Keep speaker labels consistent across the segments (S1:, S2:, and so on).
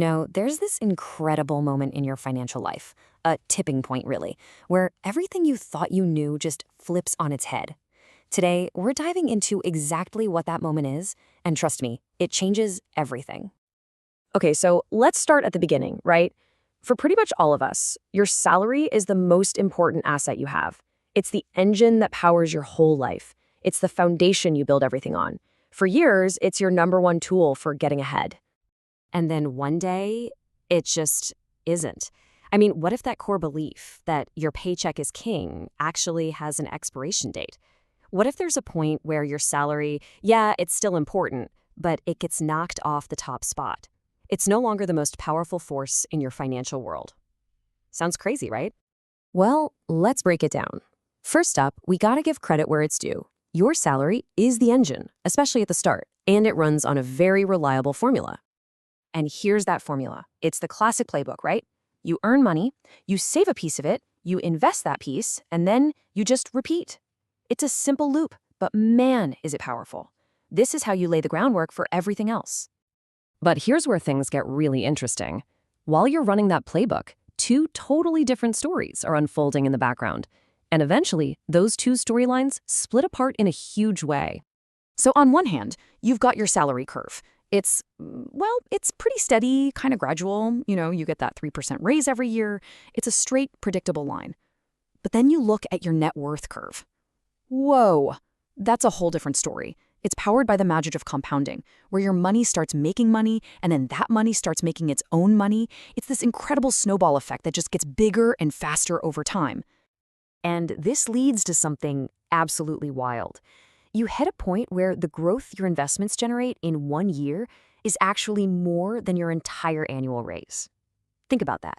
S1: There's this incredible moment in your financial life, a tipping point really, where everything you thought you knew just flips on its head. Today, we're diving into exactly what that moment is, and trust me, it changes everything.
S2: Okay, so let's start at the beginning, right? For pretty much all of us, your salary is the most important asset you have. It's the engine that powers your whole life. It's the foundation you build everything on. For years, it's your number one tool for getting ahead.
S1: And then one day, it just isn't. I mean, what if that core belief that your paycheck is king actually has an expiration date? What if there's a point where your salary, yeah, it's still important, but it gets knocked off the top spot? It's no longer the most powerful force in your financial world. Sounds crazy, right? Well, let's break it down. First up, we gotta give credit where it's due. Your salary is the engine, especially at the start, and it runs on a very reliable formula. And here's that formula. It's the classic playbook, right? You earn money, you save a piece of it, you invest that piece, and then you just repeat. It's a simple loop, but man, is it powerful. This is how you lay the groundwork for everything else. But here's where things get really interesting. While you're running that playbook, two totally different stories are unfolding in the background. And eventually, those two storylines split apart in a huge way.
S3: So on one hand, you've got your salary curve. It's pretty steady, kind of gradual. You get that 3% raise every year. It's a straight, predictable line. But then you look at your net worth curve. Whoa, that's a whole different story. It's powered by the magic of compounding, where your money starts making money, and then that money starts making its own money. It's this incredible snowball effect that just gets bigger and faster over time.
S1: And this leads to something absolutely wild. You hit a point where the growth your investments generate in 1 year is actually more than your entire annual raise. Think about that.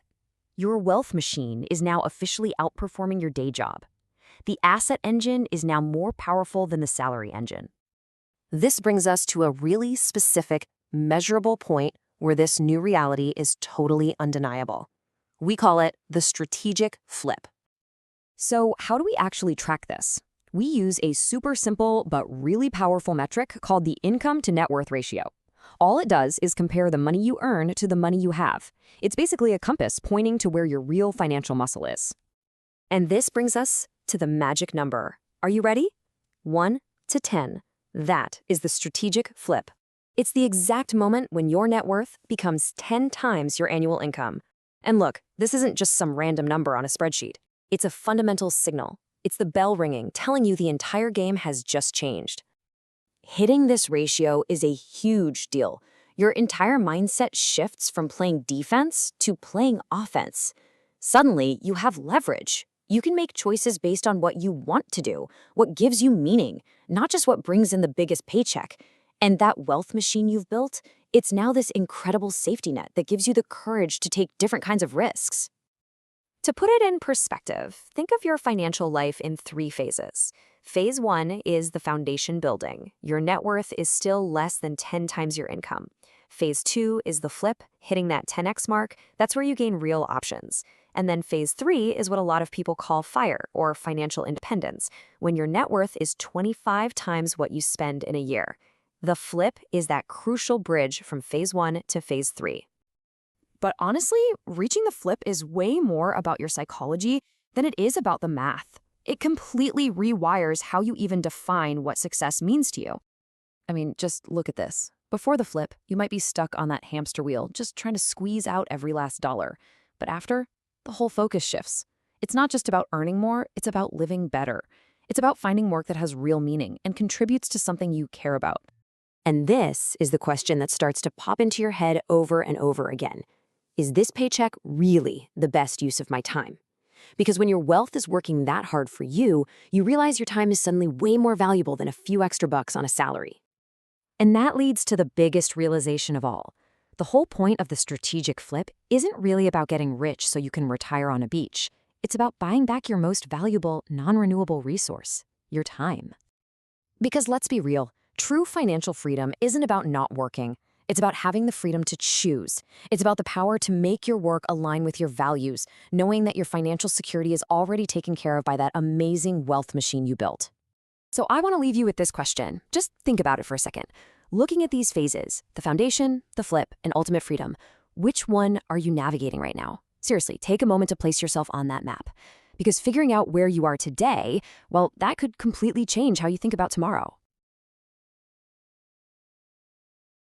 S1: Your wealth machine is now officially outperforming your day job. The asset engine is now more powerful than the salary engine. This brings us to a really specific, measurable point where this new reality is totally undeniable. We call it the strategic flip. So how do we actually track this? We use a super simple but really powerful metric called the income to net worth ratio. All it does is compare the money you earn to the money you have. It's basically a compass pointing to where your real financial muscle is. And this brings us to the magic number. Are you ready? 1 to 10. That is the strategic flip. It's the exact moment when your net worth becomes 10 times your annual income. And look, this isn't just some random number on a spreadsheet. It's a fundamental signal. It's the bell ringing, telling you the entire game has just changed. Hitting this ratio is a huge deal. Your entire mindset shifts from playing defense to playing offense. Suddenly, you have leverage. You can make choices based on what you want to do, what gives you meaning, not just what brings in the biggest paycheck. And that wealth machine you've built, it's now this incredible safety net that gives you the courage to take different kinds of risks. To put it in perspective, think of your financial life in 3 phases. Phase 1 is the foundation building. Your net worth is still less than 10 times your income. Phase 2 is the flip, hitting that 10x mark. That's where you gain real options. And then phase 3 is what a lot of people call FIRE, or financial independence, when your net worth is 25 times what you spend in a year. The flip is that crucial bridge from phase 1 to phase 3. But honestly, reaching the flip is way more about your psychology than it is about the math. It completely rewires how you even define what success means to you. I mean, just look at this. Before the flip, you might be stuck on that hamster wheel, just trying to squeeze out every last dollar. But after, the whole focus shifts. It's not just about earning more, it's about living better. It's about finding work that has real meaning and contributes to something you care about. And this is the question that starts to pop into your head over and over again. Is this paycheck really the best use of my time? Because when your wealth is working that hard for you, you realize your time is suddenly way more valuable than a few extra bucks on a salary. And that leads to the biggest realization of all. The whole point of the strategic flip isn't really about getting rich so you can retire on a beach. It's about buying back your most valuable, non-renewable resource, your time. Because let's be real, true financial freedom isn't about not working. It's about having the freedom to choose. It's about the power to make your work align with your values, knowing that your financial security is already taken care of by that amazing wealth machine you built. So I want to leave you with this question. Just think about it for a second. Looking at these phases, the foundation, the flip, and ultimate freedom, Which one are you navigating right now? Seriously, take a moment to place yourself on that map. Because figuring out where you are today, well, that could completely change how you think about tomorrow.